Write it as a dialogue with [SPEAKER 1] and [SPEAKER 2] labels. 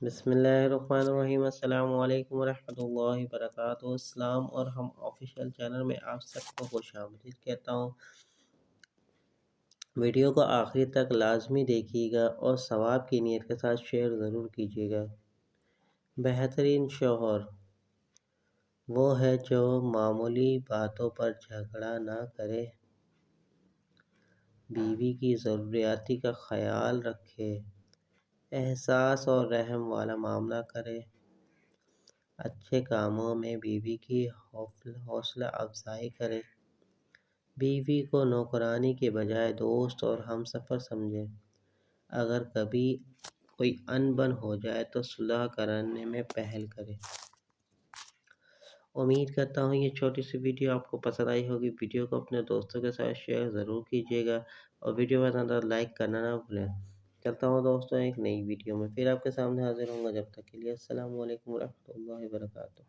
[SPEAKER 1] بسم اللہ الرحمن الرحیم، السلام علیکم ورحمۃ اللہ وبرکاتہ۔ السلام اور ہم آفیشیل چینل میں آپ سب کو خوش آمدید کہتا ہوں۔ ویڈیو کو آخری تک لازمی دیکھیے گا اور ثواب کی نیت کے ساتھ شیئر ضرور کیجیے گا۔ بہترین شوہر وہ ہے جو معمولی باتوں پر جھگڑا نہ کرے، بیوی کی ضروریات کا خیال رکھے، احساس اور رحم والا معاملہ کرے، اچھے کاموں میں بیوی کی حوصلہ افزائی کرے، بیوی کو نوکرانی کے بجائے دوست اور ہمسفر سمجھے، اگر کبھی کوئی ان بن ہو جائے تو صلح کرنے میں پہل کرے۔ امید کرتا ہوں یہ چھوٹی سی ویڈیو آپ کو پسند آئی ہوگی۔ ویڈیو کو اپنے دوستوں کے ساتھ شیئر ضرور کیجیے گا اور ویڈیو پسند آئے تو لائک کرنا نہ بھولیں۔ چلتا ہوں دوستوں ایک نئی ویڈیو میں پھر آپ کے سامنے حاضر ہوں گا۔ جب تک کے لیے السلام علیکم ورحمۃ اللہ وبرکاتہ۔